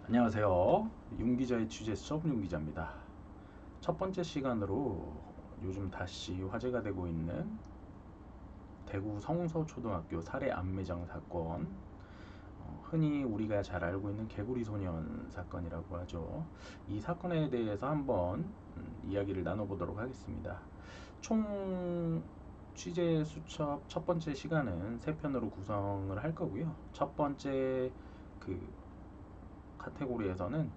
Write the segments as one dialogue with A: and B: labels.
A: 안녕하세요. 윤기자의 취재 수업 윤기자입니다. 첫 번째 시간으로 요즘 다시 화제가 되고 있는 대구 성서초등학교 살해 암매장 사건, 흔히 우리가 잘 알고 있는 개구리 소년 사건이라고 하죠. 이 사건에 대해서 한번 이야기를 나눠보도록 하겠습니다. 총 취재 수첩 첫 번째 시간은 세 편으로 구성을 할 거고요. 첫 번째 그 카테고리에서는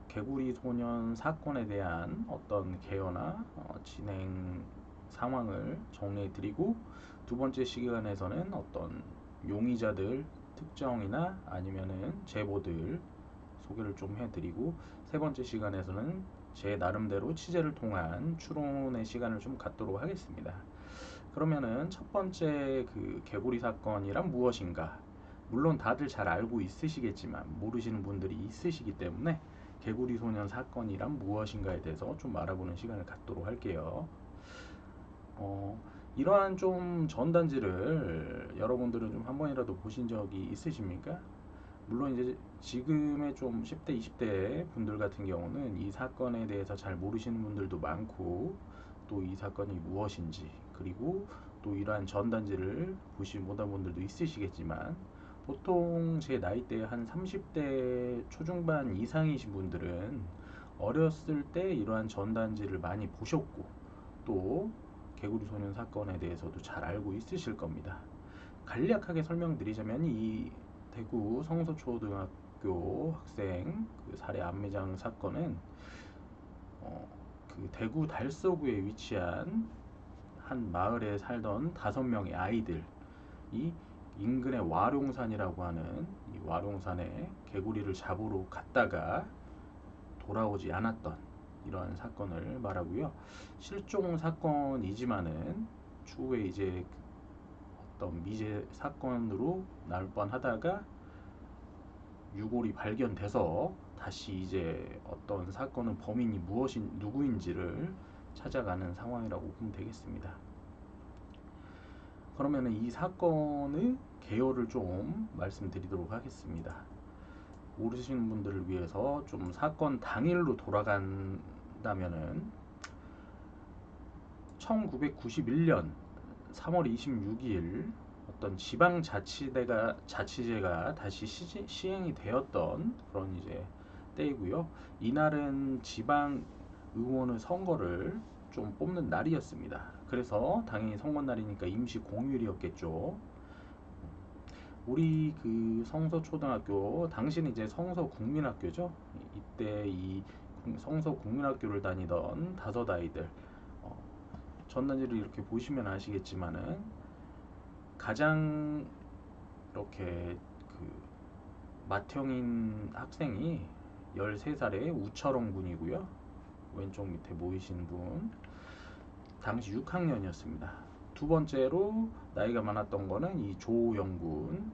A: 개구리 소년 사건에 대한 어떤 개요나 진행 상황을 정리해 드리고, 두 번째 시간에서는 어떤 용의자들 특정이나 아니면은 제보들 소개를 좀 해드리고, 세 번째 시간에서는 제 나름대로 취재를 통한 추론의 시간을 좀 갖도록 하겠습니다. 그러면은 첫 번째 그 개구리 사건이란 무엇인가? 물론 다들 잘 알고 있으시겠지만 모르시는 분들이 있으시기 때문에 개구리 소년 사건이란 무엇인가에 대해서 좀 알아보는 시간을 갖도록 할게요. 어, 이러한 좀 전단지를 여러분들은 좀 한 번이라도 보신 적이 있으십니까? 물론 이제 지금의 좀 10대, 20대 분들 같은 경우는 이 사건에 대해서 잘 모르시는 분들도 많고, 또 이 사건이 무엇인지, 그리고 또 이러한 전단지를 보시 못한 분들도 있으시겠지만, 보통 제 나이대 한 30대 초중반 이상이신 분들은 어렸을 때 이러한 전단지를 많이 보셨고, 또 개구리 소년 사건에 대해서도 잘 알고 있으실 겁니다. 간략하게 설명드리자면, 이 대구 성서초등학교 학생 그 살해 암매장 사건은 그 대구 달서구에 위치한 한 마을에 살던 5명의 아이들이 인근의 와룡산이라고 하는 이 와룡산에 개구리를 잡으러 갔다가 돌아오지 않았던 이러한 사건을 말하고요. 실종 사건이지만은 추후에 이제 어떤 미제 사건으로 나올 뻔하다가 유골이 발견돼서 다시 이제 어떤 사건은 범인이 누구인지를 찾아가는 상황이라고 보면 되겠습니다. 그러면 이 사건의 개요를 좀 말씀드리도록 하겠습니다. 모르시는 분들을 위해서 좀 사건 당일로 돌아간다면은 1991년 3월 26일 어떤 자치제가 다시 시행이 되었던 그런 이제 때이고요. 이날은 지방 의원의 선거를 좀 뽑는 날이었습니다. 그래서 당연히 선거날이니까 임시 공휴일이었겠죠. 우리 그 성서초등학교 당시는 이제 성서국민학교죠. 이때 이 성서국민학교를 다니던 5 아이들, 어, 전단지를 이렇게 보시면 아시겠지만은 가장 이렇게 그 맏형인 학생이 13살의 우철홍 군이고요. 왼쪽 밑에 보이시는 분 당시 6학년이었습니다. 두 번째로 나이가 많았던 거는 이 조영 군,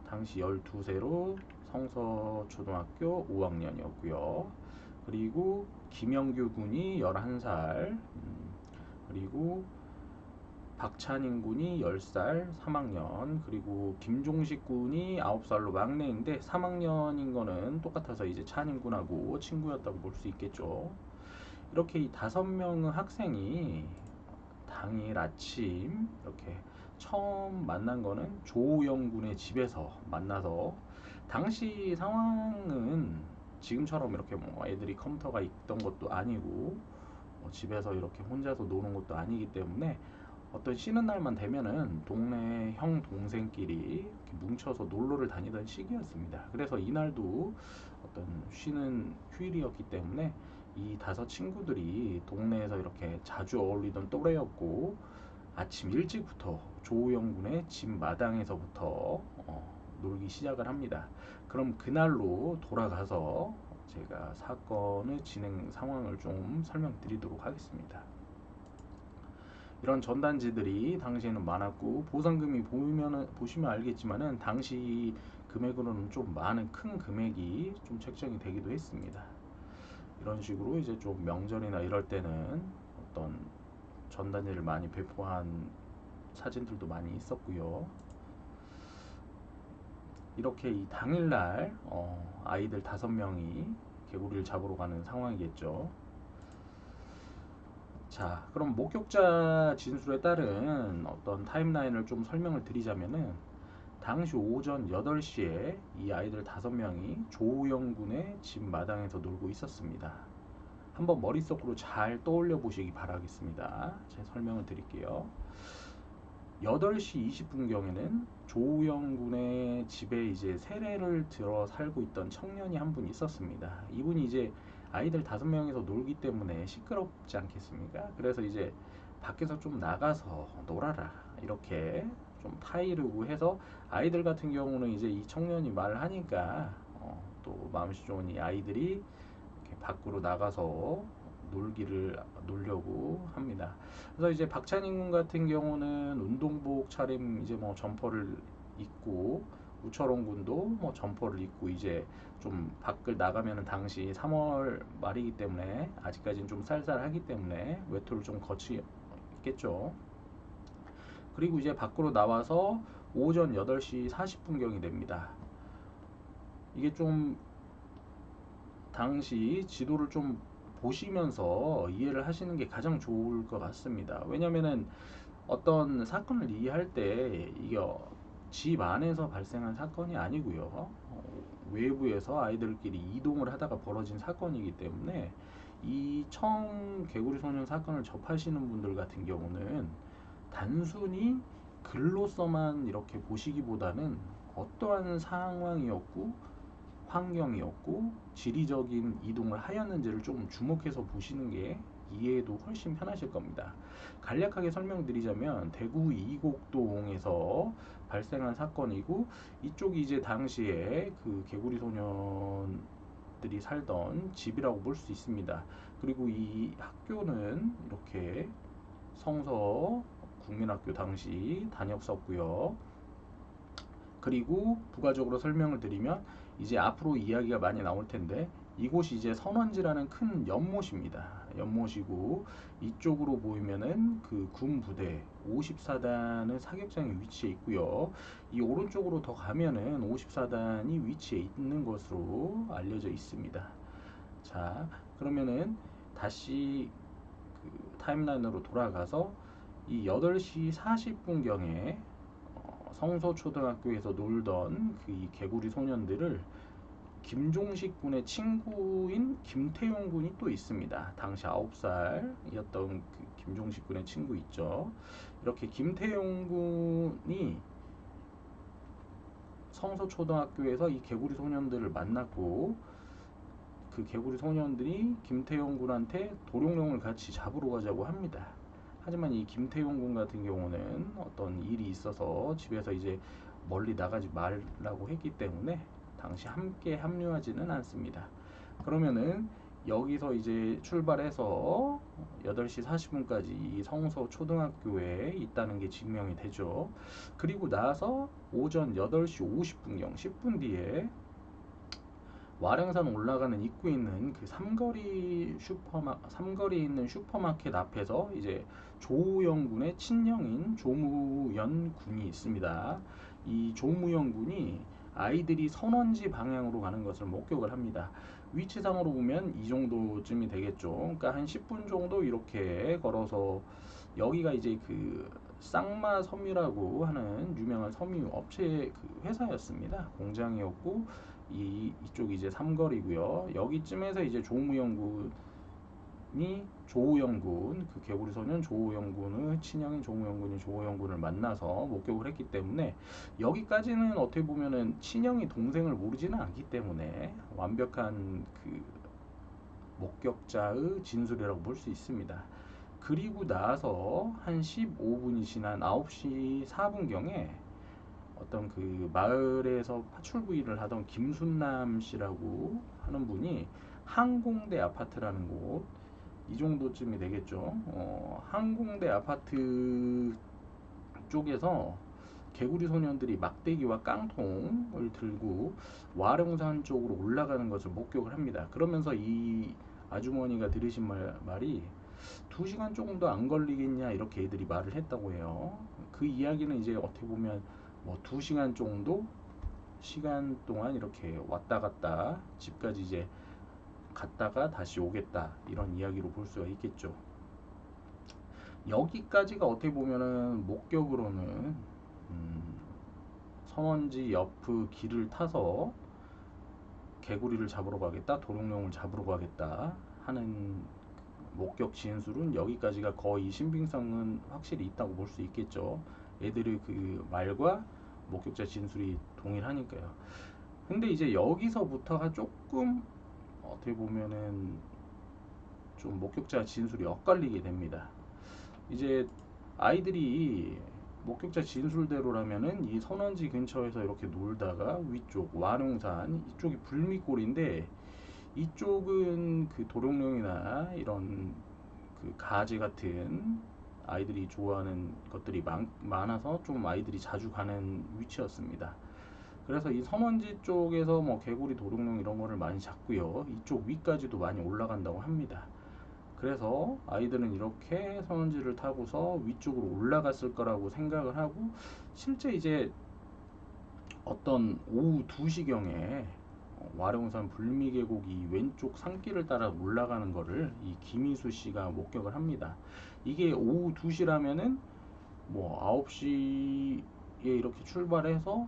A: 당시 12세로 성서초등학교 5학년이었고요. 그리고 김영규 군이 11살, 그리고 박찬인 군이 10살 3학년, 그리고 김종식 군이 9살로 막내인데 3학년인 거는 똑같아서 이제 찬인 군하고 친구였다고 볼 수 있겠죠. 이렇게 이 5명의 학생이 당일 아침 이렇게 처음 만난 거는 조영 군의 집에서 만나서, 당시 상황은 지금처럼 이렇게 뭐 애들이 컴퓨터가 있던 것도 아니고 집에서 이렇게 혼자서 노는 것도 아니기 때문에 어떤 쉬는 날만 되면은 동네 형 동생끼리 이렇게 뭉쳐서 놀러를 다니던 시기였습니다. 그래서 이날도 어떤 쉬는 휴일이었기 때문에 이 5 친구들이 동네에서 이렇게 자주 어울리던 또래였고, 아침 일찍부터 조우영 군의 집 마당에서부터 놀기 시작을 합니다. 그럼 그날로 돌아가서 제가 사건의 진행 상황을 좀 설명드리도록 하겠습니다. 이런 전단지들이 당시에는 많았고, 보상금이 보시면 알겠지만은 당시 금액으로는 좀 많은 큰 금액이 좀 책정이 되기도 했습니다. 이런 식으로 이제 좀 명절이나 이럴 때는 어떤 전단지를 많이 배포한 사진들도 많이 있었고요. 이렇게 이 당일날 아이들 5명이 개구리를 잡으러 가는 상황이겠죠. 자, 그럼 목격자 진술에 따른 어떤 타임라인을 좀 설명을 드리자면은 당시 오전 8시에 이 아이들 5명이 조우영 군의 집 마당에서 놀고 있었습니다. 한번 머릿속으로 잘 떠올려 보시기 바라겠습니다. 제가 설명을 드릴게요. 8시 20분경에는 조우영 군의 집에 이제 세례를 들어 살고 있던 청년이 한 분 있었습니다. 이분이 이제 아이들 5명이서 놀기 때문에 시끄럽지 않겠습니까? 그래서 이제 밖에서 좀 나가서 놀아라 이렇게 좀 타이르고 해서 아이들 같은 경우는 이제 이 청년이 말을 하니까 또 마음씨 좋은 이 아이들이 이렇게 밖으로 나가서 놀려고 합니다. 그래서 이제 박찬인 군 같은 경우는 운동복 차림 이제 뭐 점퍼를 입고 우철홍 군도 뭐 점퍼를 입고 이제 좀 밖을 나가면은 당시 3월 말이기 때문에 아직까지는 좀 쌀쌀하기 때문에 외투를 좀 거치겠죠. 그리고 이제 밖으로 나와서 오전 8시 40분경이 됩니다. 이게 좀 당시 지도를 좀 보시면서 이해를 하시는 게 가장 좋을 것 같습니다. 왜냐면은 어떤 사건을 이해할 때 이게 집 안에서 발생한 사건이 아니고요. 외부에서 아이들끼리 이동을 하다가 벌어진 사건이기 때문에 이 처음 개구리 소년 사건을 접하시는 분들 같은 경우는 단순히 글로서만 이렇게 보시기보다는 어떠한 상황이었고 환경이었고 지리적인 이동을 하였는지를 좀 주목해서 보시는 게 이해도 훨씬 편하실 겁니다. 간략하게 설명드리자면 대구 이곡동에서 발생한 사건이고 이쪽이 이제 당시에 그 개구리 소년들이 살던 집이라고 볼 수 있습니다. 그리고 이 학교는 이렇게 성서 국민학교 당시 다녔었고요. 그리고 부가적으로 설명을 드리면 이제 앞으로 이야기가 많이 나올 텐데 이곳이 이제 선원지라는 큰 연못입니다. 연못이고 이쪽으로 보이면은 그 군부대 54단의 사격장이 위치해 있고요. 이 오른쪽으로 더 가면은 54단이 위치해 있는 것으로 알려져 있습니다. 자, 그러면은 다시 그 타임라인으로 돌아가서 이 8시 40분경에 성서초등학교에서 놀던 그 이 개구리 소년들을 김종식 군의 친구인 김태용 군이 또 있습니다. 당시 9살이었던 그 김종식 군의 친구 있죠. 이렇게 김태용 군이 성서초등학교에서 이 개구리 소년들을 만났고 그 개구리 소년들이 김태용 군한테 도룡뇽을 같이 잡으러 가자고 합니다. 하지만 이 김태용 군 같은 경우는 어떤 일이 있어서 집에서 이제 멀리 나가지 말라고 했기 때문에 당시 함께 합류하지는 않습니다. 그러면은 여기서 이제 출발해서 8시 40분까지 이 성서 초등학교에 있다는 게 증명이 되죠. 그리고 나서 오전 8시 50분경 10분 뒤에 와령산 올라가는 입구에 있는 그 삼거리에 있는 슈퍼마켓 앞에서 이제 조우영 군의 친형인 조무연 군이 있습니다. 이 조무연 군이 아이들이 선원지 방향으로 가는 것을 목격을 합니다. 위치상으로 보면 이 정도쯤이 되겠죠. 그러니까 한 10분 정도 이렇게 걸어서 여기가 이제 그 쌍마 섬유라고 하는 유명한 섬유 업체 그 회사였습니다. 공장이었고 이쪽이 이제 삼거리고요. 여기쯤에서 이제 조우영군 그 개구리 소년 조우영군의 친형인 조우영군이 조우영군을 만나서 목격을 했기 때문에 여기까지는 어떻게 보면은 친형이 동생을 모르지는 않기 때문에 완벽한 그 목격자의 진술이라고 볼 수 있습니다. 그리고 나서 한 15분이 지난 9시 4분경에 어떤 그 마을에서 파출부 일을 하던 김순남 씨라고 하는 분이 항공대 아파트라는 곳, 이 정도쯤이 되겠죠. 항공대 아파트 쪽에서 개구리 소년들이 막대기와 깡통을 들고 와룡산 쪽으로 올라가는 것을 목격을 합니다. 그러면서 이 아주머니가 들으신 말이 2시간 조금도 안 걸리겠냐 이렇게 애들이 말을 했다고 해요. 그 이야기는 이제 어떻게 보면 뭐 2시간 정도 시간 동안 이렇게 왔다 갔다 집까지 이제 갔다가 다시 오겠다 이런 이야기로 볼 수가 있겠죠. 여기까지가 어떻게 보면은 목격으로는 선원지 옆의 길을 타서 개구리를 잡으러 가겠다, 도롱뇽을 잡으러 가겠다 하는 목격 진술은 여기까지가 거의 신빙성은 확실히 있다고 볼 수 있겠죠. 애들의 그 말과 목격자 진술이 동일하니까요. 근데 이제 여기서부터가 조금 어떻게 보면은 좀 목격자 진술이 엇갈리게 됩니다. 이제 아이들이 목격자 진술대로라면은 이 선원지 근처에서 이렇게 놀다가 위쪽 완웅산 이쪽이 불미골인데 이쪽은 그 도롱뇽이나 이런 그 가지 같은 아이들이 좋아하는 것들이 많아서 좀 아이들이 자주 가는 위치였습니다. 그래서 이 선원지 쪽에서 뭐 개구리, 도롱뇽 이런 거를 많이 잡고요. 이쪽 위까지도 많이 올라간다고 합니다. 그래서 아이들은 이렇게 선원지를 타고서 위쪽으로 올라갔을 거라고 생각을 하고 실제 이제 어떤 오후 2시경에 와룡산 불미계곡 이 왼쪽 산길을 따라 올라가는 거를 이 김희수 씨가 목격을 합니다. 이게 오후 2시라면은 뭐 9시에 이렇게 출발해서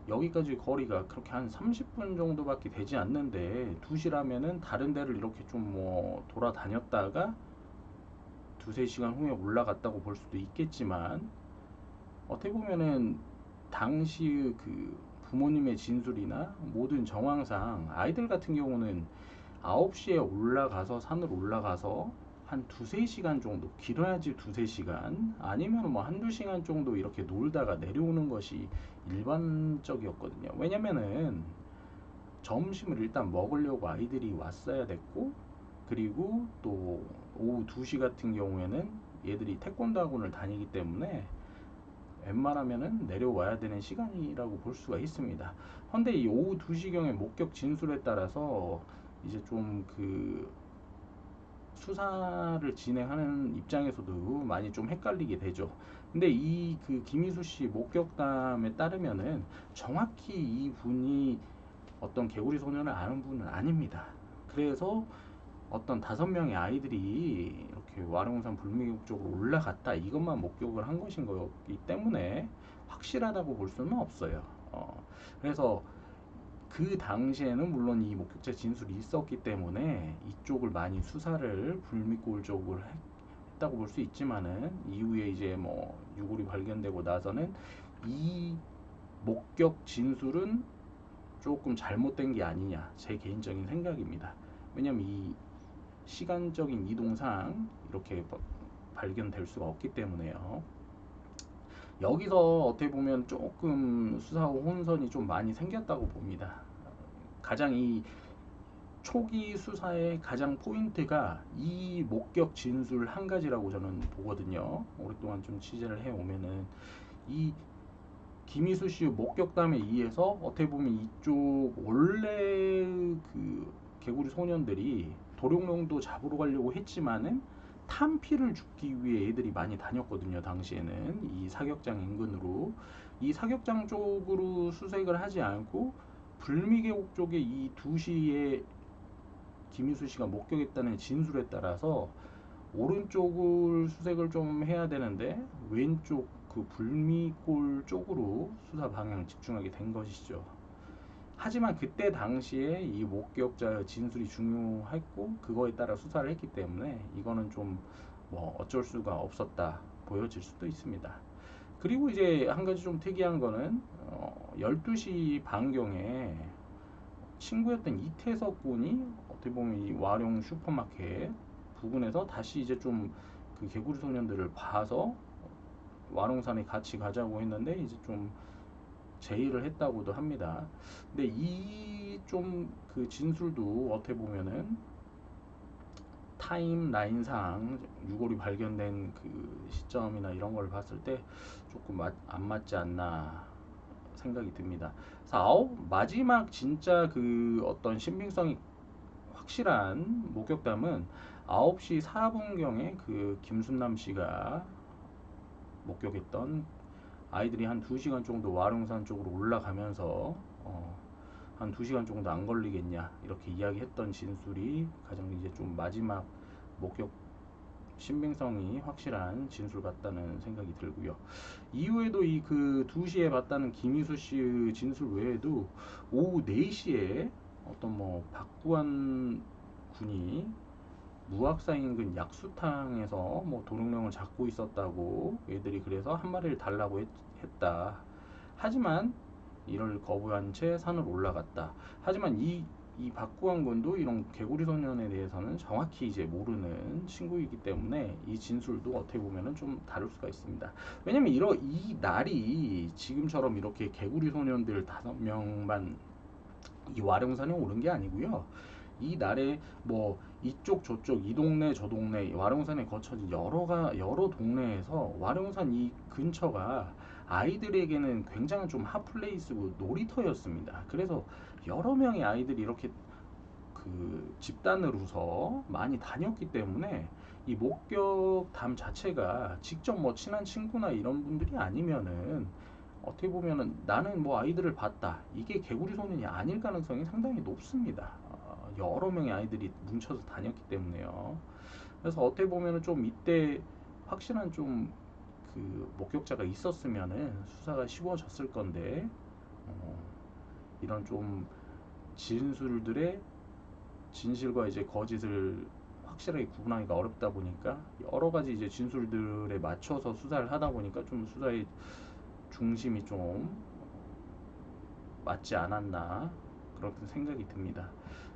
A: 여기까지 거리가 그렇게 한 30분 정도밖에 되지 않는데 2시라면은 다른 데를 이렇게 좀 뭐 돌아다녔다가 2~3시간 후에 올라갔다고 볼 수도 있겠지만 어떻게 보면은 당시 그 부모님의 진술이나 모든 정황상 아이들 같은 경우는 9시에 올라가서 산으로 올라가서 한 2~3시간 정도 길어야지 2~3시간 아니면 뭐 1~2시간 정도 이렇게 놀다가 내려오는 것이 일반적이었거든요. 왜냐면은 점심을 일단 먹으려고 아이들이 왔어야 됐고 그리고 또 오후 2시 같은 경우에는 얘들이 태권도 학원을 다니기 때문에 웬만하면은 내려와야 되는 시간이라고 볼 수가 있습니다. 근데 이 오후 2시경의 목격 진술에 따라서 이제 좀 그 수사를 진행하는 입장에서도 많이 좀 헷갈리게 되죠. 근데 이 그 김희수 씨 목격담에 따르면은 정확히 이 분이 어떤 개구리 소년을 아는 분은 아닙니다. 그래서 어떤 5명의 아이들이 이렇게 와룡산 불미계곡 쪽으로 올라갔다 이것만 목격을 한 것인 거기 때문에 확실하다고 볼 수는 없어요. 그래서 그 당시에는 물론 이 목격자 진술이 있었기 때문에 이쪽을 많이 수사를 불미골 쪽으로 했다고 볼 수 있지만은 이후에 이제 뭐 유골이 발견되고 나서는 이 목격 진술은 조금 잘못된 게 아니냐 제 개인적인 생각입니다. 왜냐면 이 시간적인 이동상 이렇게 발견될 수가 없기 때문에요. 여기서 어떻게 보면 조금 수사 혼선이 좀 많이 생겼다고 봅니다. 가장 이 초기 수사의 가장 포인트가 이 목격 진술 한 가지라고 저는 보거든요. 오랫동안 좀 취재를 해오면은 이 김희수 씨 목격담에 의해서 어떻게 보면 이쪽 원래 그 개구리 소년들이 도룡뇽도 잡으러 가려고 했지만은 탄피를 줍기 위해 애들이 많이 다녔거든요. 당시에는 이 사격장 인근으로 이 사격장 쪽으로 수색을 하지 않고 불미계곡 쪽에 이 2시에 김희수 씨가 목격했다는 진술에 따라서 오른쪽을 수색을 좀 해야 되는데 왼쪽 그 불미골 쪽으로 수사 방향을 집중하게 된 것이죠. 하지만 그때 당시에 이 목격자의 진술이 중요했고 그거에 따라 수사를 했기 때문에 이거는 좀 뭐 어쩔 수가 없었다 보여질 수도 있습니다. 그리고 이제 한 가지 좀 특이한 거는 12시 반경에 친구였던 이태석 군이 어떻게 보면 이 와룡 슈퍼마켓 부근에서 다시 이제 좀 그 개구리 소년들을 봐서 와룡산에 같이 가자고 했는데 이제 좀 제의를 했다고도 합니다. 근데 이 좀 그 진술도 어떻게 보면은 타임라인상 유골이 발견된 그 시점이나 이런 걸 봤을 때 조금 안 맞지 않나 생각이 듭니다. 그래서 마지막 진짜 그 어떤 신빙성이 확실한 목격담은 9시 4분경에 그 김순남 씨가 목격했던 아이들이 한 2시간 정도 와룡산 쪽으로 올라가면서 한 2시간 정도 안 걸리겠냐 이렇게 이야기했던 진술이 가장 이제 좀 마지막 목격 신빙성이 확실한 진술 같다는 생각이 들고요. 이후에도 이 그 2시에 봤다는 김희수 씨 진술 외에도 오후 4시에 어떤 뭐 박구한 군이 무학사 인근 약수탕에서 뭐 도롱뇽을 잡고 있었다고 애들이 그래서 한 마리를 달라고 했다. 하지만 이를 거부한 채 산을 올라갔다. 하지만 이 박구한 군도 이런 개구리 소년에 대해서는 정확히 이제 모르는 친구이기 때문에 이 진술도 어떻게 보면은 좀 다를 수가 있습니다. 왜냐면 이 날이 지금처럼 이렇게 개구리 소년들 5명만 이 와룡산에 오른 게 아니고요. 이 날에 뭐 이쪽 저쪽 이 동네 저 동네 와룡산에 거쳐진 여러 동네에서 와룡산 이 근처가 아이들에게는 굉장히 좀 핫플레이스고 놀이터였습니다. 그래서 여러 명의 아이들이 이렇게 그 집단으로서 많이 다녔기 때문에 이 목격담 자체가 직접 뭐 친한 친구나 이런 분들이 아니면은 어떻게 보면은 나는 뭐 아이들을 봤다. 이게 개구리 소년이 아닐 가능성이 상당히 높습니다. 여러 명의 아이들이 뭉쳐서 다녔기 때문에요. 그래서 어떻게 보면은 좀 이때 확실한 좀 그 목격자가 있었으면은 수사가 쉬워졌을 건데 어, 이런 좀 진술들의 진실과 이제 거짓을 확실하게 구분하기가 어렵다 보니까 여러 가지 이제 진술들에 맞춰서 수사를 하다 보니까 좀 수사의 중심이 좀 맞지 않았나 그렇게 생각이 듭니다.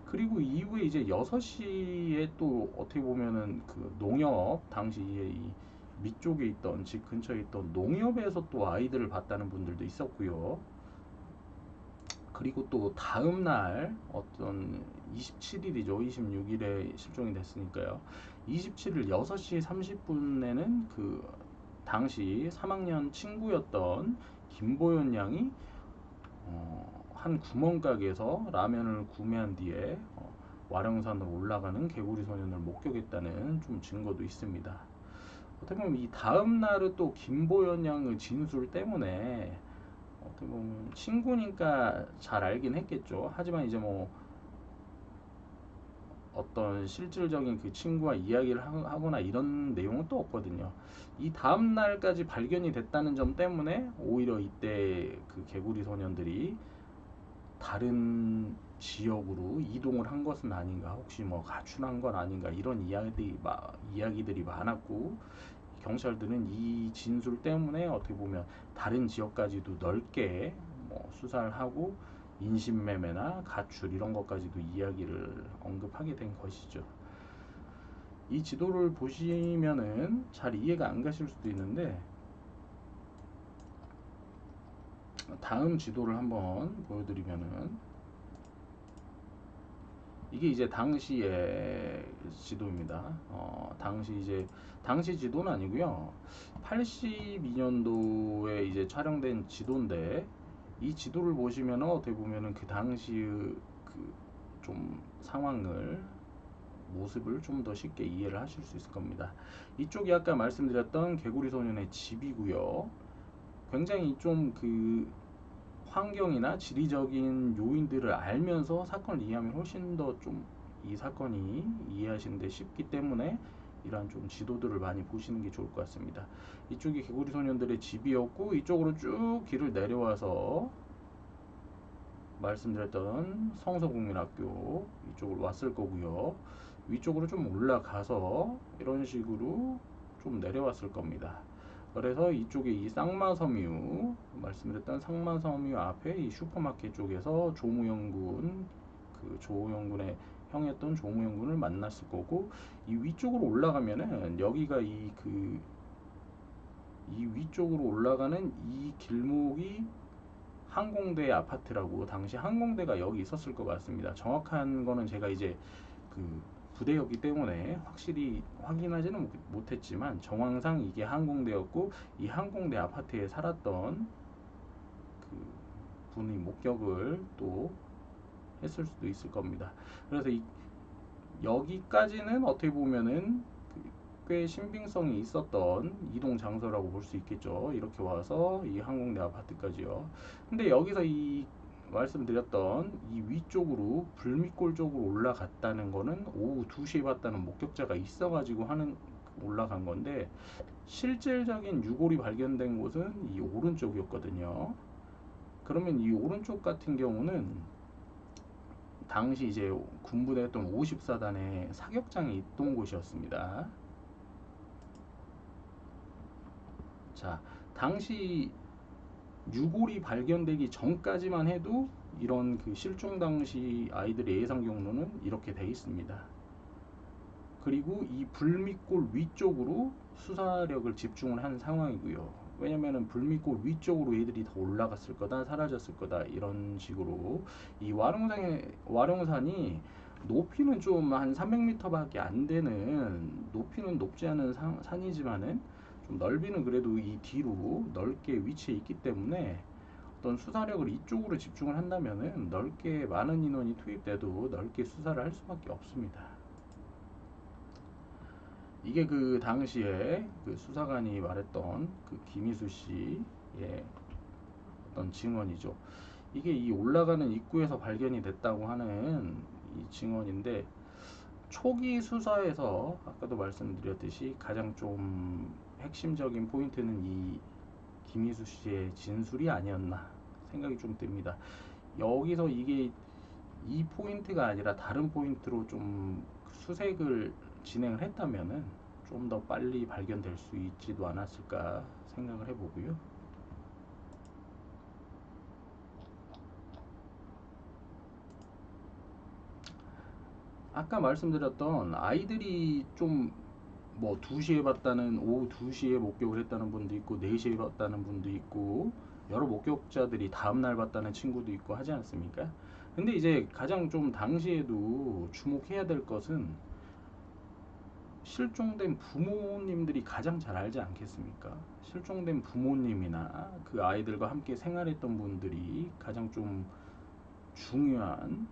A: 그리고 이후에 이제 6시에 또 어떻게 보면은 그 농협 당시에 이 밑쪽에 있던 집 근처에 있던 농협에서 또 아이들을 봤다는 분들도 있었고요. 그리고 또 다음 날 어떤 27일이죠. 26일에 실종이 됐으니까요. 27일 6시 30분에는 그 당시 3학년 친구였던 김보연 양이 한 구멍가게에서 라면을 구매한 뒤에 와룡산으로 올라가는 개구리 소년을 목격했다는 좀 증거도 있습니다. 어떻게 보면 이 다음 날은 또 김보연 양의 진술 때문에 어떻게 보면 친구니까 잘 알긴 했겠죠. 하지만 이제 뭐 어떤 실질적인 그 친구와 이야기를 하거나 이런 내용은 또 없거든요. 이 다음 날까지 발견이 됐다는 점 때문에 오히려 이때 그 개구리 소년들이 다른 지역으로 이동을 한 것은 아닌가, 혹시 뭐 가출한 건 아닌가 이런 이야기들이 많았고 경찰들은 이 진술 때문에 어떻게 보면 다른 지역까지도 넓게 뭐 수사를 하고 인신매매나 가출 이런 것까지도 이야기를 언급하게 된 것이죠. 이 지도를 보시면은 잘 이해가 안 가실 수도 있는데 다음 지도를 한번 보여드리면은 이게 이제 당시의 지도입니다. 당시 지도는 아니고요. 82년도에 이제 촬영된 지도인데 이 지도를 보시면 어떻게 보면은 그 당시의 그 좀 상황을 모습을 좀 더 쉽게 이해를 하실 수 있을 겁니다. 이쪽이 아까 말씀드렸던 개구리 소년의 집이고요. 굉장히 좀 그 환경이나 지리적인 요인들을 알면서 사건을 이해하면 훨씬 더 좀 이 사건이 이해하시는데 쉽기 때문에 이러한 좀 지도들을 많이 보시는 게 좋을 것 같습니다. 이쪽이 개구리 소년들의 집이었고 이쪽으로 쭉 길을 내려와서 말씀드렸던 성서국민학교 이쪽으로 왔을 거고요. 위쪽으로 좀 올라가서 이런 식으로 좀 내려왔을 겁니다. 그래서 이쪽에 이 쌍마섬유 말씀드렸던 쌍마섬유 앞에 이 슈퍼마켓 쪽에서 조호영군의 형이었던 조무영군을 만났을 거고 이 위쪽으로 올라가면은 여기가 이 위쪽으로 올라가는 이 길목이 항공대 아파트라고 당시 항공대가 여기 있었을 것 같습니다. 정확한 거는 제가 이제 그 부대였기 때문에 확실히 확인하지는 못했지만 정황상 이게 항공대였고 이 항공대 아파트에 살았던 그 분이 목격을 또 했을 수도 있을 겁니다. 그래서 여기까지는 어떻게 보면은 꽤 신빙성이 있었던 이동 장소라고 볼 수 있겠죠. 이렇게 와서 이 항공대 아파트까지요. 근데 여기서 이 말씀드렸던 이 위쪽으로 불미골 쪽으로 올라갔다는 거는 오후 2시에 봤다는 목격자가 있어가지고 하는 올라간 건데, 실질적인 유골이 발견된 곳은 이 오른쪽이었거든요. 그러면 이 오른쪽 같은 경우는 당시 이제 군부대였던 54단의 사격장이 있던 곳이었습니다. 자, 당시 유골이 발견되기 전까지만 해도 이런 그 실종 당시 아이들의 예상 경로는 이렇게 돼 있습니다. 그리고 이 불미골 위쪽으로 수사력을 집중을 한 상황이고요. 왜냐면은 불미골 위쪽으로 애들이 더 올라갔을 거다, 사라졌을 거다, 이런 식으로. 이 와룡산이 높이는 좀 한 300m밖에 안 되는, 높이는 높지 않은 산이지만은 좀 넓이는 그래도 이 뒤로 넓게 위치해 있기 때문에 어떤 수사력을 이쪽으로 집중을 한다면은 넓게 많은 인원이 투입돼도 넓게 수사를 할 수밖에 없습니다. 이게 그 당시에 그 수사관이 말했던 그 김희수 씨의 어떤 증언이죠. 이게 이 올라가는 입구에서 발견이 됐다고 하는 이 증언인데, 초기 수사에서 아까도 말씀드렸듯이 가장 좀 핵심적인 포인트는 이 김희수 씨의 진술이 아니었나 생각이 좀 듭니다. 여기서 이게 이 포인트가 아니라 다른 포인트로 좀 수색을 진행을 했다면은 좀 더 빨리 발견될 수 있지도 않았을까 생각을 해보고요. 아까 말씀드렸던 아이들이 좀 뭐 2시에 봤다는, 오후 2시에 목격을 했다는 분도 있고 4시에 봤다는 분도 있고 여러 목격자들이 다음날 봤다는 친구도 있고 하지 않습니까? 근데 이제 가장 좀 당시에도 주목해야 될 것은 실종된 부모님들이 가장 잘 알지 않겠습니까? 실종된 부모님이나 그 아이들과 함께 생활했던 분들이 가장 좀 중요한,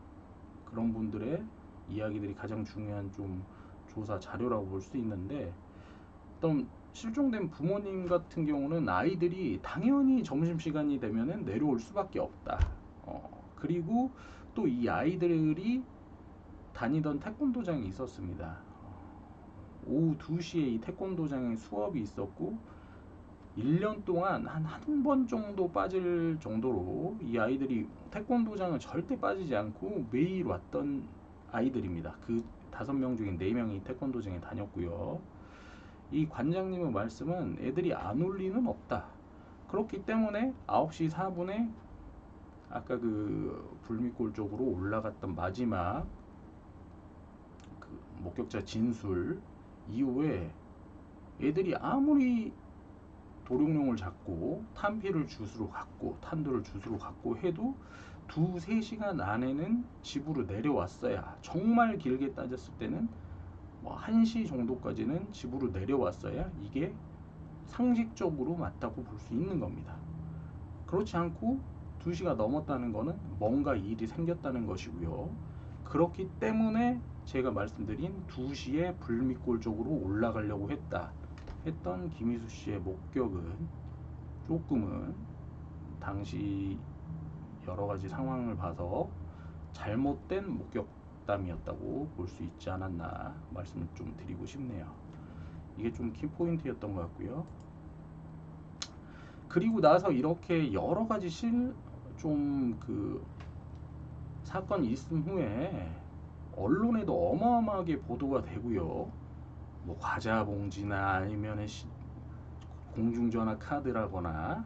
A: 그런 분들의 이야기들이 가장 중요한 좀 조사 자료라고 볼 수 있는데, 어떤 실종된 부모님 같은 경우는 아이들이 당연히 점심시간이 되면은 내려올 수밖에 없다. 그리고 또 이 아이들이 다니던 태권도장이 있었습니다. 오후 2시에 이 태권도장에 수업이 있었고 1년 동안 한 번 정도 빠질 정도로 이 아이들이 태권도장을 절대 빠지지 않고 매일 왔던 아이들입니다. 그 5명 중에 4명이 태권도장에 다녔고요. 이 관장님의 말씀은 애들이 안 올 리는 없다. 그렇기 때문에 9시 4분에 아까 그 불미골 쪽으로 올라갔던 마지막 그 목격자 진술 이후에 애들이 아무리 도룡뇽을 잡고 탄피를 주스로 갖고 탄도를 주스로 갖고 해도 2-3시간 안에는 집으로 내려왔어야, 정말 길게 따졌을 때는 뭐 1시 정도까지는 집으로 내려왔어야 이게 상식적으로 맞다고 볼 수 있는 겁니다. 그렇지 않고 2시가 넘었다는 것은 뭔가 일이 생겼다는 것이고요. 그렇기 때문에 제가 말씀드린 2시에 불미골 쪽으로 올라가려고 했던 김희수 씨의 목격은 조금은 당시 여러 가지 상황을 봐서 잘못된 목격담이었다고 볼 수 있지 않았나 말씀을 좀 드리고 싶네요. 이게 좀 키포인트였던 것 같고요. 그리고 나서 이렇게 여러 가지 좀 그 사건이 있은 후에 언론에도 어마어마하게 보도가 되고요. 뭐 과자 봉지나 아니면 공중전화 카드라거나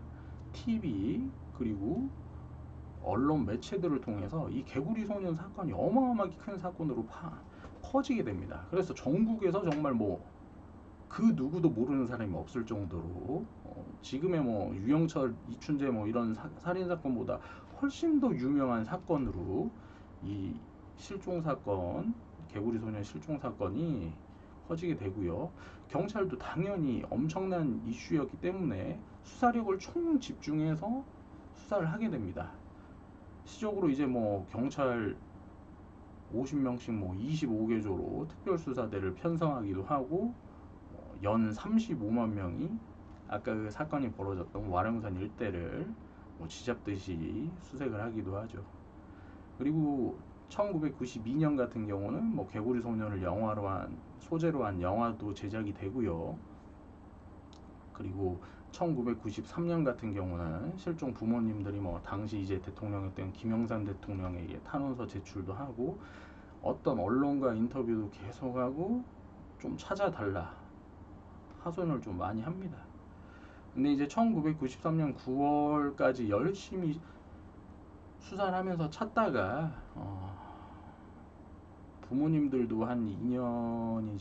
A: TV, 그리고 언론 매체들을 통해서 이 개구리 소년 사건이 어마어마하게 큰 사건으로 퍼지게 됩니다. 그래서 전국에서 정말 뭐 그 누구도 모르는 사람이 없을 정도로 지금의 뭐 유영철, 이춘재 뭐 이런 살인 사건보다 훨씬 더 유명한 사건으로 이 실종 사건, 개구리 소년 실종 사건이 퍼지게 되고요. 경찰도 당연히 엄청난 이슈였기 때문에 수사력을 총 집중해서 수사를 하게 됩니다. 시적으로 이제 뭐 경찰 50명씩 뭐 25개조로 특별수사대를 편성하기도 하고 연 35만 명이 아까 그 사건이 벌어졌던 와룡산 일대를 뭐 쥐잡듯이 수색을 하기도 하죠. 그리고 1992년 같은 경우는 뭐 개구리 소년을 영화로 한 소재로 한 영화도 제작이 되고요. 그리고 1993년 같은 경우는 실종 부모님들이 뭐 당시 이제 대통령이었던 김영삼 대통령에게 탄원서 제출도 하고 어떤 언론과 인터뷰도 계속하고 좀 찾아달라 하소연을 좀 많이 합니다. 근데 이제 1993년 9월까지 열심히 수사를 하면서 찾다가 부모님들도 한 2년이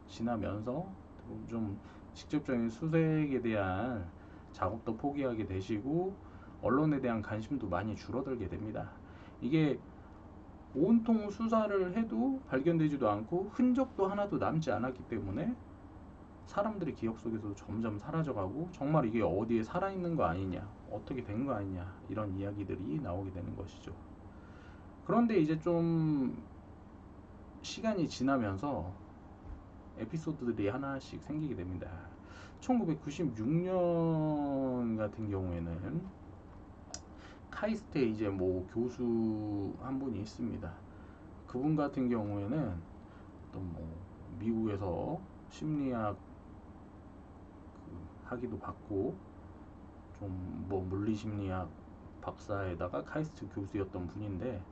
A: 지나면서 좀 직접적인 수색에 대한 작업도 포기하게 되시고 언론에 대한 관심도 많이 줄어들게 됩니다. 이게 온통 수사를 해도 발견되지도 않고 흔적도 하나도 남지 않았기 때문에 사람들의 기억 속에서 점점 사라져가고 정말 이게 어디에 살아있는 거 아니냐, 어떻게 된 거 아니냐, 이런 이야기들이 나오게 되는 것이죠. 그런데 이제 좀 시간이 지나면서 에피소드들이 하나씩 생기게 됩니다. 1996년 같은 경우에는 카이스트에 이제 뭐 교수 한 분이 있습니다. 그분 같은 경우에는 또 뭐 미국에서 심리학 학위도 받고 좀 뭐 물리심리학 박사에다가 카이스트 교수였던 분인데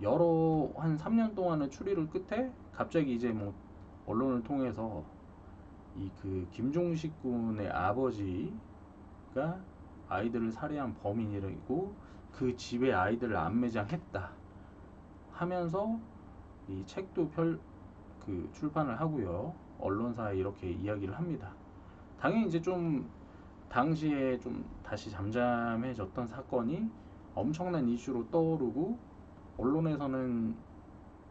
A: 여러 한 3년 동안의 추리를 끝에 갑자기 이제 뭐 언론을 통해서 이 그 김종식 군의 아버지가 아이들을 살해한 범인이고 그 집에 아이들을 안매장했다 하면서 이 책도 출판을 하고요. 언론사에 이렇게 이야기를 합니다. 당연히 이제 좀 당시에 좀 다시 잠잠해졌던 사건이 엄청난 이슈로 떠오르고 언론에서는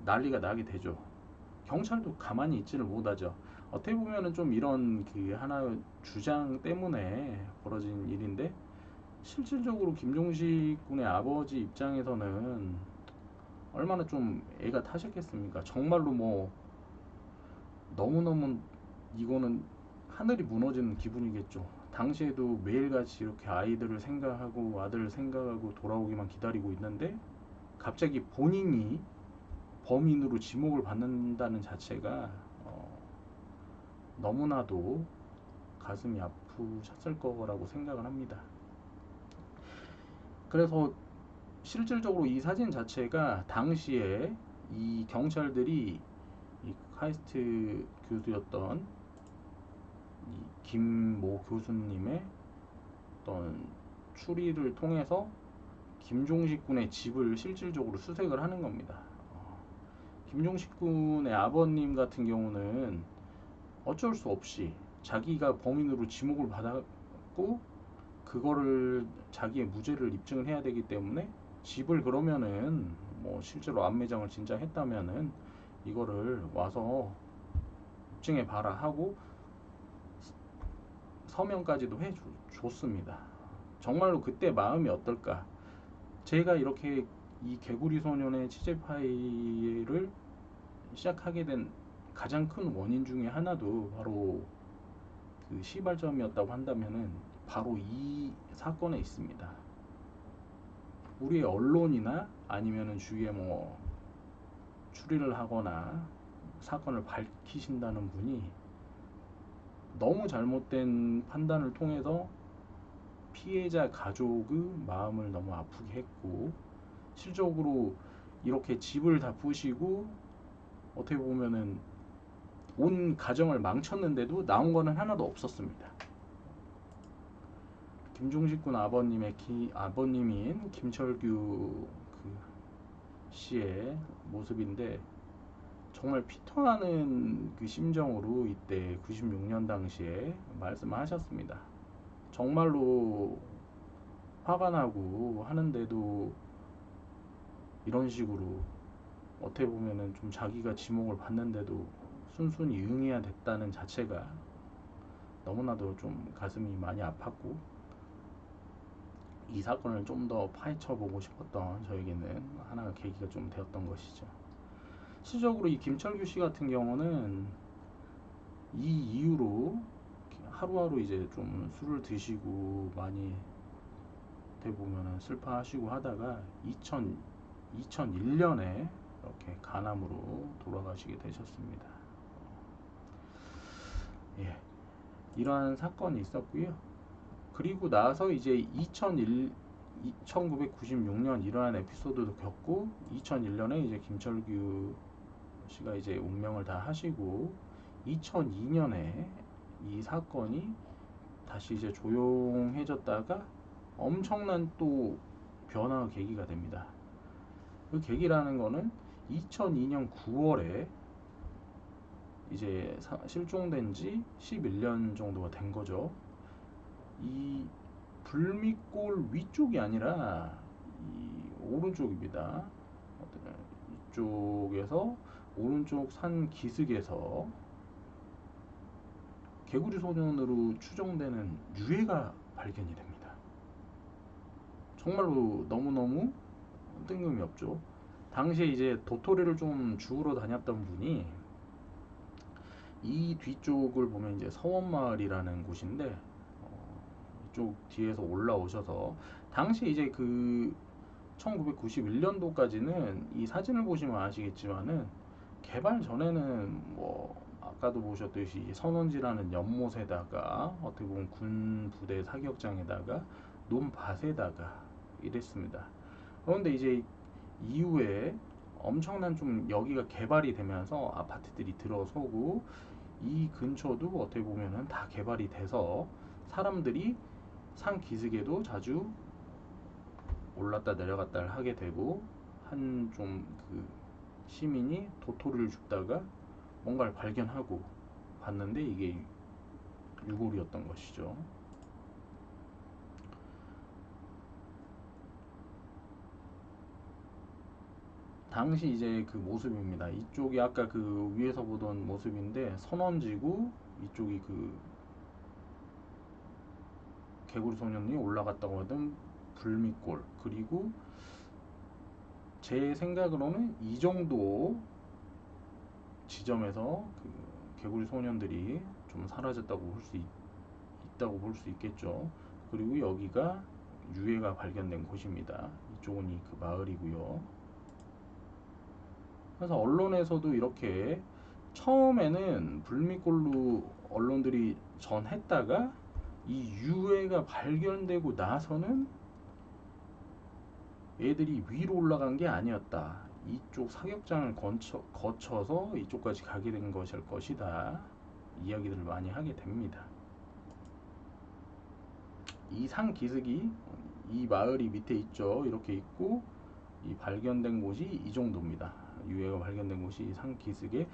A: 난리가 나게 되죠. 경찰도 가만히 있지를 못하죠. 어떻게 보면은 좀 이런 그 하나의 주장 때문에 벌어진 일인데 실질적으로 김종식 군의 아버지 입장에서는 얼마나 좀 애가 타셨겠습니까? 정말로 뭐 너무너무 이거는 하늘이 무너지는 기분이겠죠. 당시에도 매일같이 이렇게 아이들을 생각하고 아들을 생각하고 돌아오기만 기다리고 있는데 갑자기 본인이 범인으로 지목을 받는다는 자체가 너무나도 가슴이 아프셨을 거라고 생각을 합니다. 그래서 실질적으로 이 사진 자체가 당시에 이 경찰들이 이 카이스트 교수였던 이 김모 교수님의 어떤 추리를 통해서 김종식 군의 집을 실질적으로 수색을 하는 겁니다. 김종식 군의 아버님 같은 경우는 어쩔 수 없이 자기가 범인으로 지목을 받았고 그거를 자기의 무죄를 입증을 해야 되기 때문에 집을 그러면은 뭐 실제로 안매장을 진짜 했다면은 이거를 와서 입증해 봐라 하고 서명까지도 해줬습니다. 정말로 그때 마음이 어떨까? 제가 이렇게 이 개구리 소년의 취재 파일을 시작하게 된 가장 큰 원인 중에 하나도 바로 그 시발점이었다고 한다면은 바로 이 사건에 있습니다. 우리의 언론이나 아니면은 주위에 뭐 추리를 하거나 사건을 밝히신다는 분이 너무 잘못된 판단을 통해서 피해자 가족의 마음을 너무 아프게 했고 실적으로 이렇게 집을 다 부시고 어떻게 보면은 온 가정을 망쳤는데도 나온 거는 하나도 없었습니다. 김종식 군 아버님인 김철규 그 씨의 모습인데 정말 피통하는 그 심정으로 이때 96년 당시에 말씀하셨습니다. 정말로 화가 나고 하는데도 이런 식으로 어떻게 보면은 좀 자기가 지목을 받는데도 순순히 응해야 됐다는 자체가 너무나도 좀 가슴이 많이 아팠고 이 사건을 좀 더 파헤쳐 보고 싶었던 저에게는 하나의 계기가 좀 되었던 것이죠. 실질적으로 이 김철규 씨 같은 경우는 이 이후로 하루하루 이제 좀 술을 드시고 많이 대보면은 슬퍼하시고 하다가 2001년에 이렇게 간암으로 돌아가시게 되셨습니다. 예, 이러한 사건이 있었고요. 그리고 나서 이제 1996년 이러한 에피소드도 겪고 2001년에 이제 김철규 씨가 이제 운명을 다 하시고 2002년에 이 사건이 다시 이제 조용해졌다가 엄청난 또 변화의 계기가 됩니다. 그 계기라는 거는 2002년 9월에 이제 실종된 지 11년 정도가 된 거죠. 이 불미골 위쪽이 아니라 이 오른쪽입니다. 이쪽에서 오른쪽 산 기슭에서 개구리 소년으로 추정되는 유해가 발견이 됩니다. 정말로 너무너무 뜬금이 없죠. 당시에 이제 도토리를 좀 주우러 다녔던 분이 이 뒤쪽을 보면 이제 서원마을이라는 곳인데 이쪽 뒤에서 올라오셔서 당시 이제 그 1991년도까지는 이 사진을 보시면 아시겠지만은 개발 전에는 뭐 아까도 보셨듯이 선원지라는 연못에다가 어떻게 보면 군 부대 사격장에다가 논밭에다가 이랬습니다. 그런데 이제 이후에 엄청난 좀 여기가 개발이 되면서 아파트들이 들어서고 이 근처도 어떻게 보면은 다 개발이 돼서 사람들이 산 기슭에도 자주 올랐다 내려갔다 하게 되고 한 좀 그 시민이 도토리를 줍다가 뭔가를 발견하고 봤는데 이게 유골이었던 것이죠. 당시 이제 그 모습입니다. 이쪽이 아까 그 위에서 보던 모습인데 선원지구 이쪽이 그 개구리 소년이 올라갔다고 하던 불미골 그리고 제 생각으로는 이 정도 지점에서 그 개구리 소년들이 좀 사라졌다고 볼 수 있다고 볼 수 있겠죠. 그리고 여기가 유해가 발견된 곳입니다. 이쪽은 그 마을이고요. 그래서 언론에서도 이렇게 처음에는 불미골로 언론들이 전했다가 이 유해가 발견되고 나서는 애들이 위로 올라간 게 아니었다. 이쪽 사격장을 거쳐서 이쪽까지 가게 된 것일 것이다. 이야기들을 많이 하게 됩니다. 이 산 기슭이 이 마을이 밑에 있죠. 이렇게 있고 이 발견된 곳이 이 정도입니다. 유해가 발견된 곳이 산 기슭에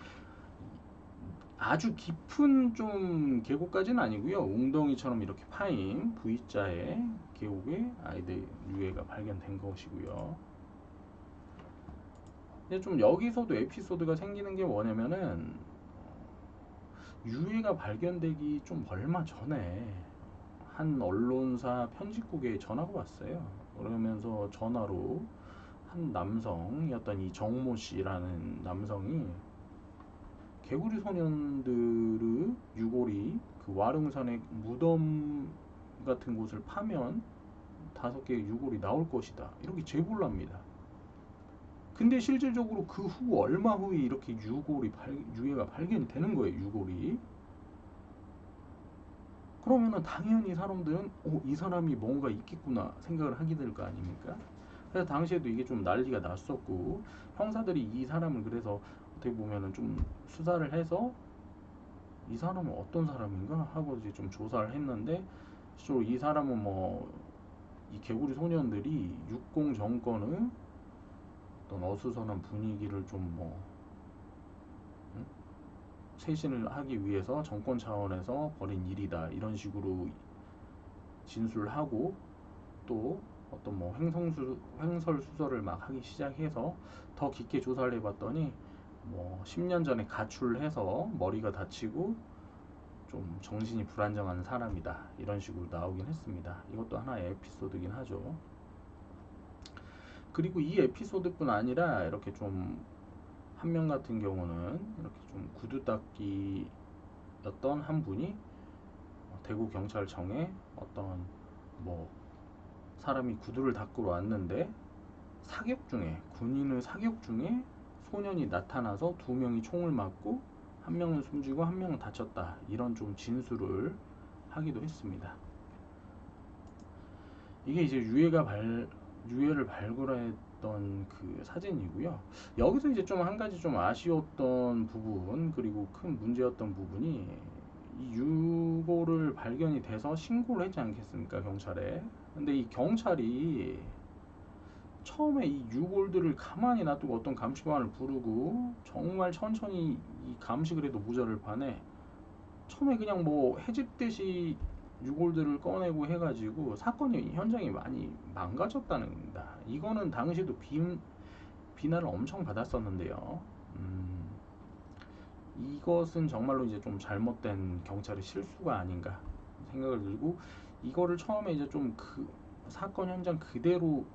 A: 아주 깊은 좀 계곡까지는 아니고요. 웅덩이처럼 이렇게 파인 V자의 계곡에 아이들 유해가 발견된 것이고요. 근데 좀 여기서도 에피소드가 생기는 게 뭐냐면은 유해가 발견되기 좀 얼마 전에 한 언론사 편집국에 전화가 왔어요. 그러면서 전화로 한 남성이었던 이 정모 씨라는 남성이 개구리 소년들의 유골이 그 와룡산의 무덤 같은 곳을 파면 5개의 유골이 나올 것이다. 이렇게 제보를 합니다. 근데 실질적으로 그 후 얼마 후에 이렇게 유해가 발견이 되는 거예요. 유골이. 그러면은 당연히 사람들은 이 사람이 뭔가 있겠구나 생각을 하게 될 거 아닙니까? 그래서 당시에도 이게 좀 난리가 났었고 형사들이 이 사람을 그래서 어떻게 보면은 좀 수사를 해서 이 사람은 어떤 사람인가 하고 이제 좀 조사를 했는데 실제로 이 사람은 뭐 이 개구리 소년들이 육공 정권의 어떤 어수선한 분위기를 좀뭐 쇄신을 하기 위해서 정권 차원에서 벌인 일이다 이런 식으로 진술을 하고 또 어떤 뭐 횡설수설을 막 하기 시작해서 더 깊게 조사를 해봤더니 뭐 10년 전에 가출해서 머리가 다치고 좀 정신이 불안정한 사람이다 이런 식으로 나오긴 했습니다. 이것도 하나의 에피소드긴 하죠. 그리고 이 에피소드뿐 아니라 이렇게 좀 한 명 같은 경우는 이렇게 좀 구두 닦기 경찰이었던 한 분이 대구 경찰청에 어떤 뭐 사람이 구두를 닦으러 왔는데 사격 중에 군인을 사격 중에 소년이 나타나서 두 명이 총을 맞고 한 명은 숨지고 한 명은 다쳤다, 이런 좀 진술을 하기도 했습니다. 이게 이제 유해를 발굴했던 그 사진이고요. 여기서 이제 좀 한 가지 좀 아쉬웠던 부분, 그리고 큰 문제였던 부분이, 이 유골을 발견이 돼서 신고를 했지 않겠습니까, 경찰에. 근데 이 경찰이 처음에 이 유골들을 가만히 놔두고 어떤 감식관을 부르고 정말 천천히 이 감식을 해도 모자를 파네, 처음에 그냥 뭐 해집듯이 유골들을 꺼내고 해가지고 사건이 현장이 많이 망가졌다는 겁니다. 이거는 당시에도 비난을 엄청 받았었는데요. 이것은 정말로 이제 좀 잘못된 경찰의 실수가 아닌가 생각을 들고, 이거를 처음에 이제 좀 그 사건 현장 그대로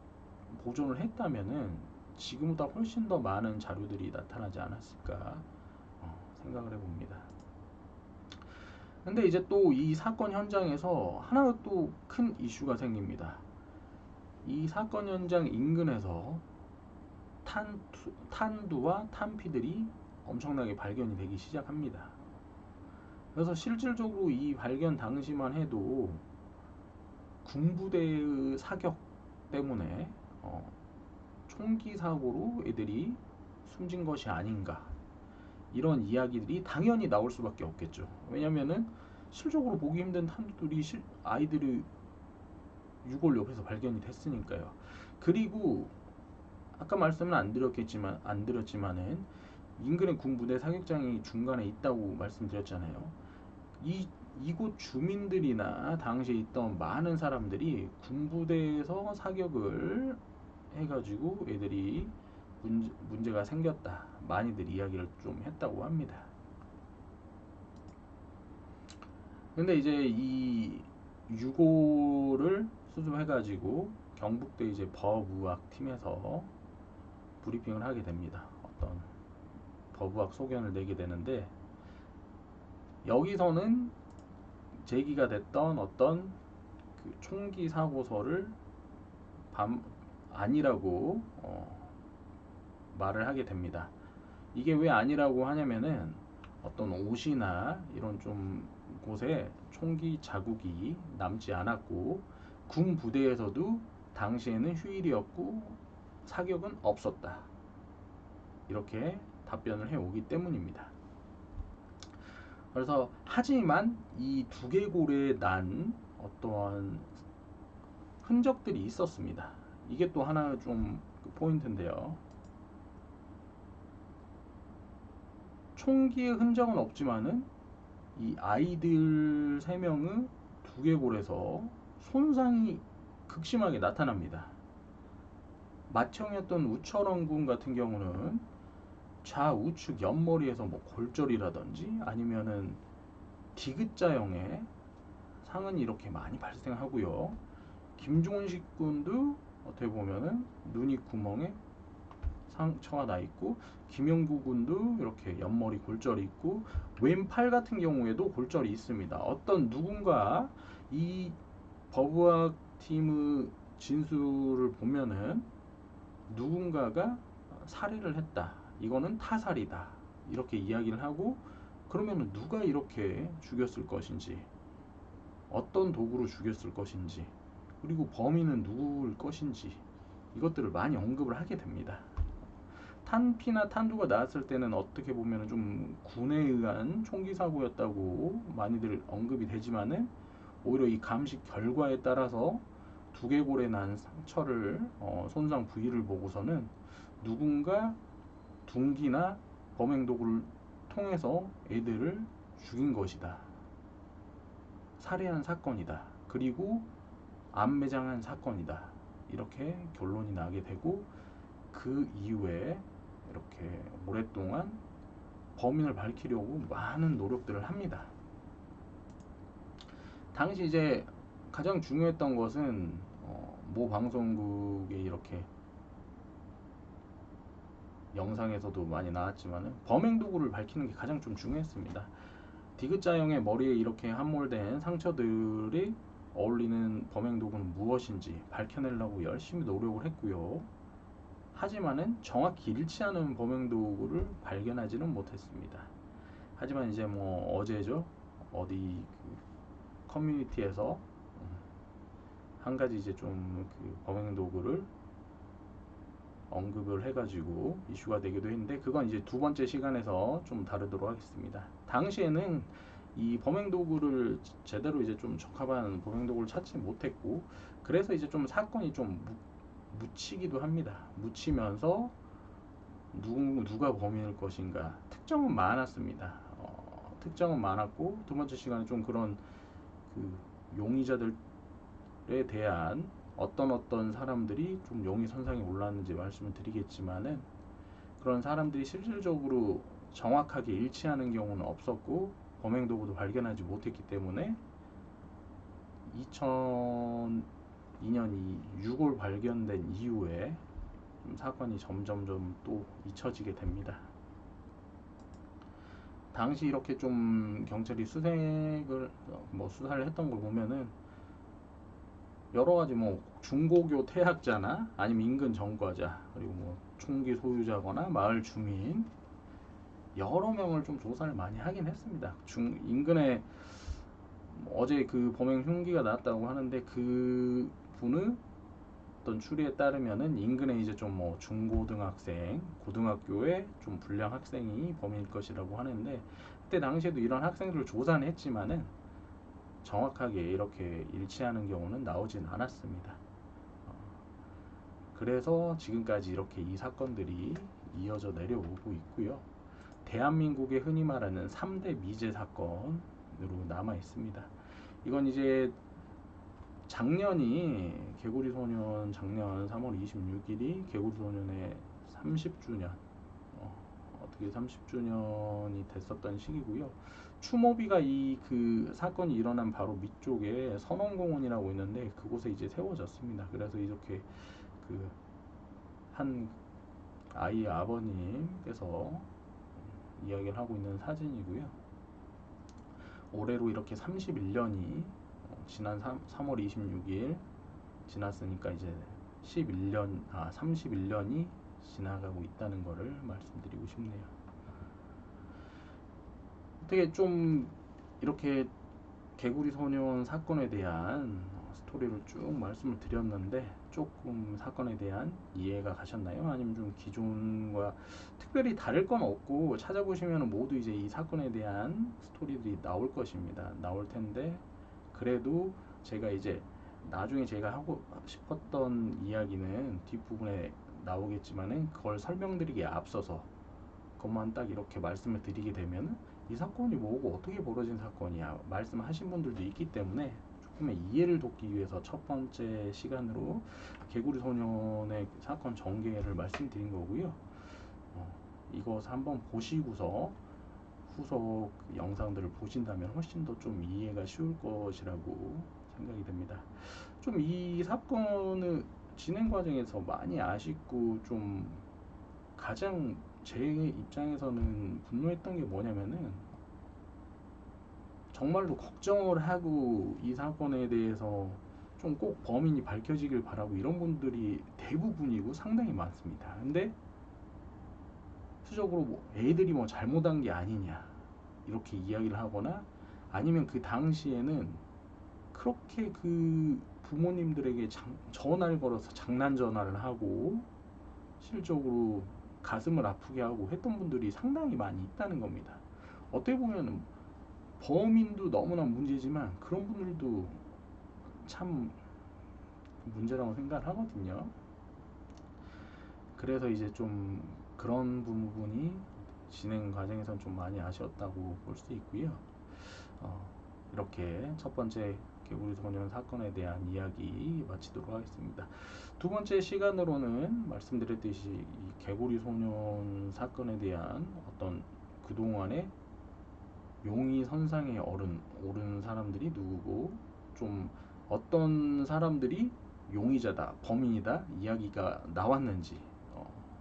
A: 보존을 했다면은 지금보다 훨씬 더 많은 자료들이 나타나지 않았을까 생각을 해봅니다. 근데 이제 또 이 사건 현장에서 하나 또 큰 이슈가 생깁니다. 이 사건 현장 인근에서 탄두와 탄피들이 엄청나게 발견이 되기 시작합니다. 그래서 실질적으로 이 발견 당시만 해도 군부대의 사격 때문에 총기 사고로 애들이 숨진 것이 아닌가, 이런 이야기들이 당연히 나올 수밖에 없겠죠. 왜냐면은 실적으로 보기 힘든 탄두들이 아이들의 유골 옆에서 발견이 됐으니까요. 그리고 아까 말씀은 안 드렸지만은 인근의 군부대 사격장이 중간에 있다고 말씀드렸잖아요. 이곳 주민들이나 당시에 있던 많은 사람들이 군부대에서 사격을 해가지고 애들이 문제가 생겼다, 많이들 이야기를 좀 했다고 합니다. 근데 이제 이 유고를 수습해가지고 경북대 이제 법의학 팀에서 브리핑을 하게 됩니다. 어떤 법의학 소견을 내게 되는데, 여기서는 제기가 됐던 어떤 그 총기 사고서를 아니라고 말을 하게 됩니다. 이게 왜 아니라고 하냐면은 어떤 옷이나 이런 좀 곳에 총기 자국이 남지 않았고 군 부대에서도 당시에는 휴일이었고 사격은 없었다, 이렇게 답변을 해오기 때문입니다. 그래서 하지만 이 두개골에 난 어떠한 흔적들이 있었습니다. 이게 또 하나 좀 포인트인데요. 총기의 흔적은 없지만은 이 아이들 3명의 두개골에서 손상이 극심하게 나타납니다. 맏형이었던 우철원 군 같은 경우는 좌우측 옆머리에서 뭐 골절이라든지 아니면은 디귿자형의 상흔이 이렇게 많이 발생하고요. 김종식 군도 어떻게 보면은 눈이 구멍에 상처가 나 있고, 김영구 군도 이렇게 옆머리 골절이 있고, 왼팔 같은 경우에도 골절이 있습니다. 어떤 누군가 이 법의학 팀의 진술을 보면은 누군가가 살해를 했다, 이거는 타살이다, 이렇게 이야기를 하고, 그러면은 누가 이렇게 죽였을 것인지, 어떤 도구로 죽였을 것인지, 그리고 범인은 누구일 것인지, 이것들을 많이 언급을 하게 됩니다. 탄피나 탄두가 나왔을 때는 어떻게 보면 좀 군에 의한 총기 사고였다고 많이들 언급이 되지만은 오히려 이 감식 결과에 따라서 두개골에 난 상처를 손상 부위를 보고서는 누군가 둔기나 범행 도구를 통해서 애들을 죽인 것이다, 살해한 사건이다, 그리고 암매장한 사건이다, 이렇게 결론이 나게 되고, 그 이후에 이렇게 오랫동안 범인을 밝히려고 많은 노력들을 합니다. 당시 이제 가장 중요했던 것은 모 방송국에 이렇게 영상에서도 많이 나왔지만은 범행 도구를 밝히는 게 가장 좀 중요했습니다. 디귿자형의 머리에 이렇게 함몰된 상처들이 어울리는 범행 도구는 무엇인지 밝혀내려고 열심히 노력을 했고요. 하지만은 정확히 일치하는 범행 도구를 발견하지는 못했습니다. 하지만 이제 뭐 어제죠, 어디 그 커뮤니티에서 한 가지 이제 좀 그 범행 도구를 언급을 해가지고 이슈가 되기도 했는데, 그건 이제 두 번째 시간에서 좀 다루도록 하겠습니다. 당시에는 이 범행 도구를 제대로 이제 좀 적합한 범행 도구를 찾지 못했고, 그래서 이제 좀 사건이 좀 묻히기도 합니다. 묻히면서 누가 범인일 것인가, 특정은 많았습니다. 특정은 많았고, 두 번째 시간에 좀 그런 그 용의자들에 대한 어떤 사람들이 좀 용의 선상에 올랐는지 말씀을 드리겠지만은, 그런 사람들이 실질적으로 정확하게 일치하는 경우는 없었고 범행 도구도 발견하지 못했기 때문에 2002년 6월 발견된 이후에 좀 사건이 점점점 또 잊혀지게 됩니다. 당시 이렇게 좀 경찰이 수사를 했던 걸 보면은 여러 가지 뭐 중고교 퇴학자나 아니면 인근 전과자, 그리고 뭐 총기 소유자거나 마을 주민 여러 명을 좀 조사를 많이 하긴 했습니다. 인근에 어제 그 범행 흉기가 나왔다고 하는데, 그 분의 어떤 추리에 따르면은 인근에 이제 좀 뭐 중고등학생, 고등학교에 좀 불량 학생이 범인일 것이라고 하는데, 그때 당시에도 이런 학생들을 조사는 했지만은 정확하게 이렇게 일치하는 경우는 나오진 않았습니다. 그래서 지금까지 이렇게 이 사건들이 이어져 내려오고 있고요. 대한민국의 흔히 말하는 3대 미제 사건으로 남아 있습니다. 이건 이제 작년이 개구리 소년, 작년 3월 26일이 개구리 소년의 30주년, 어떻게 30주년이 됐었던 시기고요. 추모비가 이 그 사건이 일어난 바로 밑쪽에 선원공원이라고 있는데, 그곳에 이제 세워졌습니다. 그래서 이렇게 그 한 아이의 아버님께서 이야기를 하고 있는 사진이고요. 올해로 이렇게 31년이 지난 3월 26일 지났으니까 이제 31년이 지나가고 있다는 것을 말씀드리고 싶네요. 어떻게 좀 이렇게 개구리 소년 사건에 대한 스토리를 쭉 말씀을 드렸는데, 조금 사건에 대한 이해가 가셨나요? 아니면 좀 기존과 특별히 다를 건 없고, 찾아보시면 모두 이제 이 사건에 대한 스토리들이 나올 것입니다. 나올 텐데, 그래도 제가 이제 나중에 제가 하고 싶었던 이야기는 뒷부분에 나오겠지만은, 그걸 설명드리기에 앞서서 그것만 딱 이렇게 말씀을 드리게 되면 이 사건이 뭐고 어떻게 벌어진 사건이야 말씀하신 분들도 있기 때문에, 조금의 이해를 돕기 위해서 첫 번째 시간으로 개구리 소년의 사건 전개를 말씀드린 거고요. 이것 한번 보시고서 후속 영상들을 보신다면 훨씬 더 좀 이해가 쉬울 것이라고 생각이 됩니다. 좀 이 사건의 진행 과정에서 많이 아쉽고, 좀 가장 제 입장에서는 분노했던 게 뭐냐면은, 정말로 걱정을 하고 이 사건에 대해서 좀 꼭 범인이 밝혀지길 바라고 이런 분들이 대부분이고 상당히 많습니다. 근데 수적으로 뭐 애들이 뭐 잘못한 게 아니냐 이렇게 이야기를 하거나, 아니면 그 당시에는 그렇게 그 부모님들에게 전화를 걸어서 장난 전화를 하고 실적으로 가슴을 아프게 하고 했던 분들이 상당히 많이 있다는 겁니다. 어떻게 보면 범인도 너무나 문제지만 그런 분들도 참 문제라고 생각을 하거든요. 그래서 이제 좀 그런 부분이 진행 과정에서는 좀 많이 아쉬웠다고 볼 수 있고요. 이렇게 첫 번째 개구리 소년 사건에 대한 이야기 마치도록 하겠습니다. 두 번째 시간으로는 말씀드렸듯이 이 개구리 소년 사건에 대한 어떤 그동안의 용의 선상에 오른 사람들이 누구고, 좀 어떤 사람들이 용의자다, 범인이다 이야기가 나왔는지,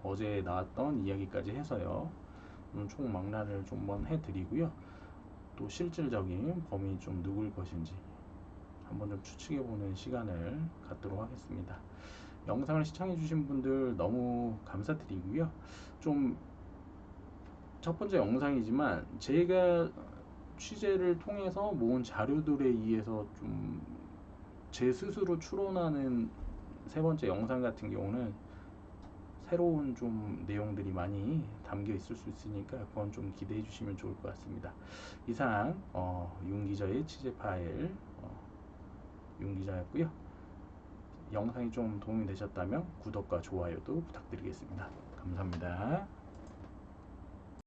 A: 어제 나왔던 이야기까지 해서요. 총망라를 좀 한번 해드리고요. 또 실질적인 범인이 좀 누굴 것인지 한번 좀 추측해보는 시간을 갖도록 하겠습니다. 영상을 시청해주신 분들 너무 감사드리고요. 좀 첫 번째 영상이지만 제가 취재를 통해서 모은 자료들에 의해서 좀 제 스스로 추론하는 세 번째 영상 같은 경우는 새로운 좀 내용들이 많이 담겨 있을 수 있으니까 그건 좀 기대해 주시면 좋을 것 같습니다. 이상 윤 기자의 취재 파일 윤 기자였고요. 영상이 좀 도움이 되셨다면 구독과 좋아요도 부탁드리겠습니다. 감사합니다.